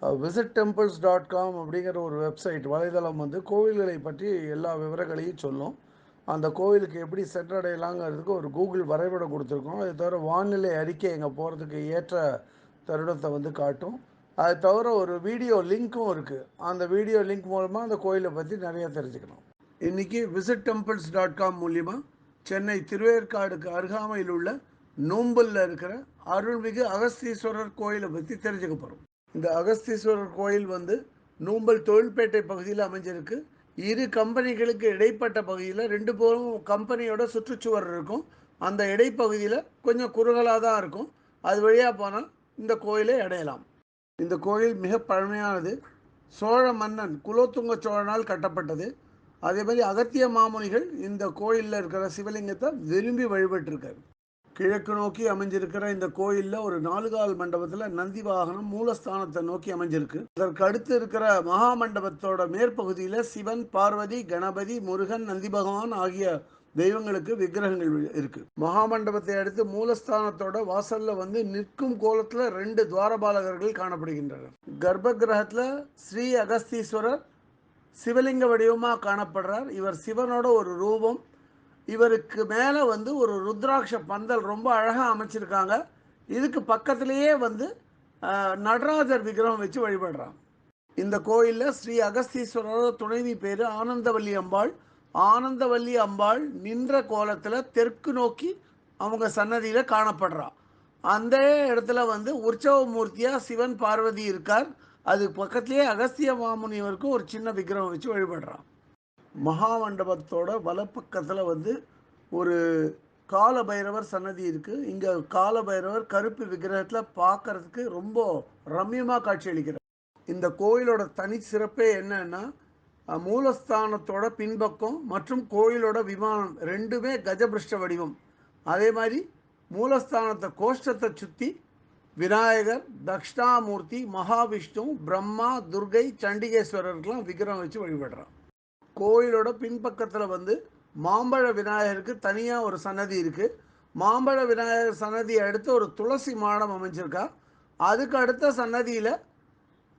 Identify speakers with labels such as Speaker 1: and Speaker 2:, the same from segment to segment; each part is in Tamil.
Speaker 1: visitTemples.com அப்படிங்கிற ஒரு வெப்சைட் வலைதளம் வந்து கோவில்களை பற்றி எல்லா விவரங்களையும் சொல்லும். அந்த கோவிலுக்கு எப்படி சென்றடையலாங்கிறதுக்கு ஒரு கூகுள் வரைபடம் கொடுத்துருக்கோம். அது தவிர வானிலை அறிக்கை எங்கே போகிறதுக்கு ஏற்ற தருணத்தை வந்து காட்டும். அது தவிர ஒரு வீடியோ லிங்க்கும் இருக்குது. அந்த வீடியோ லிங்க் மூலமாக அந்த கோயிலை பற்றி நிறைய தெரிஞ்சுக்கணும். இன்றைக்கி visitTemples.com மூலிமா சென்னை திருவேற்காடுக்கு அருகாமையில் உள்ள நோம்பலில் இருக்கிற அருள்மிகு அகஸ்தீஸ்வரர் கோயிலை பற்றி தெரிஞ்சுக்க போகிறோம். இந்த அகஸ்தீஸ்வரர் கோயில் வந்து நூம்பல் தொழில்பேட்டை பகுதியில் அமைஞ்சிருக்கு. இரு கம்பெனிகளுக்கு இடைப்பட்ட பகுதியில் ரெண்டு பேரும் கம்பெனியோட சுற்றுச்சுவர் இருக்கும். அந்த இடைப்பகுதியில் கொஞ்சம் குறுகலாக தான் இருக்கும். அது வழியாக போனால் இந்த கோயிலை அடையலாம். இந்த கோயில் மிக பழமையானது. சோழ மன்னன் குலோத்துங்க சோழனால் கட்டப்பட்டது. அதே மாதிரி அகத்திய மாமுனிகள் இந்த கோயிலில் இருக்கிற சிவலிங்கத்தை விரும்பி வழிபட்டிருக்காரு. கிழக்கு நோக்கி அமைஞ்சிருக்கிற இந்த கோயிலில் ஒரு 4 கால் மண்டபத்தில் நந்தி வாகனம் மூலஸ்தானத்தை நோக்கி அமைஞ்சிருக்கு. அதற்கு அடுத்து இருக்கிற மகா மண்டபத்தோட மேற்பகுதியில் சிவன், பார்வதி, கணபதி, முருகன், நந்தி பகவான் ஆகிய தெய்வங்களுக்கு விக்கிரகங்கள் இருக்கு. மகா மண்டபத்தை அடுத்து மூலஸ்தானத்தோட வாசல்ல வந்து நிற்கும் கோலத்துல 2 துவாரபாலகர்கள் காணப்படுகின்றனர். கர்ப்ப கிரகத்துல ஸ்ரீ அகஸ்தீஸ்வரர் சிவலிங்க வடிவமாக காணப்படுறார். இவர் சிவனோட ஒரு ரூபம். இவருக்கு மேலே வந்து ஒரு ருத்ராட்ச பந்தல் ரொம்ப அழகாக அமைச்சிருக்காங்க. இதுக்கு பக்கத்திலேயே வந்து நடராஜர் விக்கிரகம் வச்சு வழிபடுறாங்க. இந்த கோயிலில் ஸ்ரீ அகஸ்தீஸ்வரரோட துணைவி பேர் ஆனந்தவல்லி அம்பாள். ஆனந்தவல்லி அம்பாள் நின்ற கோலத்தில் தெற்கு நோக்கி அவங்க சன்னதியில் காணப்படுறா. அந்த இடத்துல வந்து உற்சவ மூர்த்தியாக சிவன், பார்வதி இருக்கார். அது பக்கத்திலேயே அகஸ்திய மாமுனிவருக்கும் ஒரு சின்ன விக்கிரகம் வச்சு வழிபடுறான். மகா மண்டபத்தோட வலப்பக்கத்தில் வந்து ஒரு கால பைரவர் சன்னதி இருக்குது. இங்கே கால பைரவர் கருப்பு விக்கிரகத்தில் பார்க்கறதுக்கு ரொம்ப ரம்யமாக காட்சி அளிக்கிறார். இந்த கோயிலோட தனி சிறப்பே என்னன்னா, மூலஸ்தானத்தோட பின்பக்கம் மற்றும் கோயிலோட விமானம் ரெண்டுமே கஜபிருஷ்ட வடிவம். அதே மாதிரி மூலஸ்தானத்தை கோஷ்டத்தை சுற்றி விநாயகர், தக்ஷணாமூர்த்தி, மகாவிஷ்ணு, பிரம்மா, துர்கை, சண்டிகேஸ்வரருக்கெல்லாம் விக்கிரகம் வச்சு வழிபடுறான். கோயிலோட பின்பக்கத்தில் வந்து மாம்பழ விநாயகருக்கு தனியாக ஒரு சன்னதி இருக்குது. மாம்பழ விநாயகர் சன்னதியை அடுத்து ஒரு துளசி மாடம் அமைஞ்சிருக்கா. அதுக்கு அடுத்த சன்னதியில்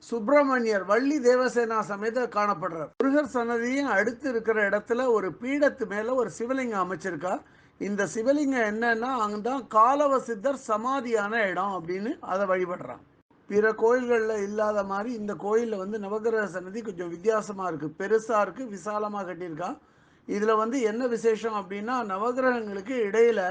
Speaker 1: சுப்பிரமணியர், வள்ளி தேவசேனா சமேத காணப்படுறார். முருகர் சன்னதியும் அடுத்து இருக்கிற இடத்துல ஒரு பீடத்து மேலே ஒரு சிவலிங்கம் அமைச்சிருக்கா. இந்த சிவலிங்கம் என்னன்னா, அங்கதான் காலவ சித்தர் சமாதியான இடம் அப்படின்னு அதை வழிபடுறான். பிற கோயில்களில் இல்லாத மாதிரி இந்த கோயிலில் வந்து நவகிரக சன்னதி கொஞ்சம் வித்தியாசமாக இருக்குது. பெருசாக இருக்குது, விசாலமாக கட்டியிருக்கா. இதில் வந்து என்ன விசேஷம் அப்படின்னா, நவகிரகங்களுக்கு இடையில்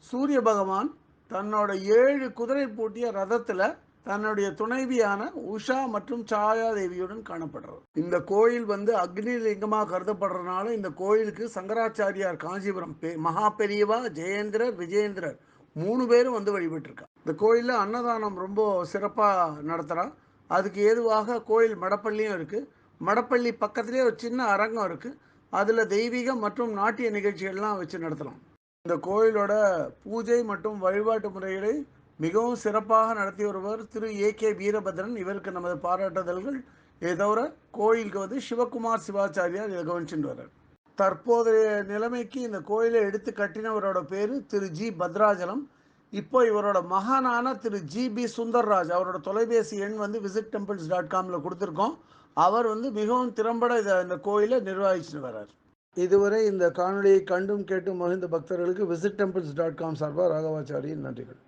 Speaker 1: சூரிய பகவான் தன்னோட 7 குதிரை பூட்டிய ரதத்தில் தன்னுடைய துணைவியான உஷா மற்றும் சாயா தேவியுடன் காணப்படுறார். இந்த கோயில் வந்து அக்னி லிங்கமாக கருதப்படுறதுனால இந்த கோயிலுக்கு சங்கராச்சாரியார் காஞ்சிபுரம் மகா பெரியவா, ஜெயேந்திரர், விஜயேந்திரர் 3 பேரும் வந்து வழிபட்டிருக்கா. இந்த கோயிலில் அன்னதானம் ரொம்ப சிறப்பாக நடத்துகிறா. அதுக்கு ஏதுவாக கோயில் மடப்பள்ளியும் இருக்குது. மடப்பள்ளி பக்கத்துலேயே ஒரு சின்ன அரங்கம் இருக்குது. அதில் தெய்வீகம் மற்றும் நாட்டிய நிகழ்ச்சிகள்லாம் வச்சு நடத்தலாம். இந்த கோயிலோட பூஜை மற்றும் வழிபாட்டு முறைகளை மிகவும் சிறப்பாக நடத்தி வருவர் திரு A.K. வீரபத்ரன். இவருக்கு நமது பாராட்டுதல்கள். இதை தவிர கோயிலுக்கு வந்து சிவகுமார் சிவாச்சாரியார் இதை கவனிச்சுட்டு வர்றார். தற்போதைய நிலைமைக்கு இந்த கோயிலை எடுத்து கட்டினவரோட பேர் திரு G. பத்ராஜலம். இப்போ இவரோட மகனான திரு G.B. சுந்தர்ராஜ், அவரோட தொலைபேசி எண் வந்து visitTemples.comல கொடுத்துருக்கோம். அவர் வந்து மிகவும் திறம்பட இந்த கோயிலை நிர்வகிச்சுட்டு வர்றார். இதுவரை இந்த காணொலியை கண்டும் கேட்டும் மகிழ்ந்த பக்தர்களுக்கு visitTemples.com சார்பாக ராகவாச்சாரியின் நன்றிகள்.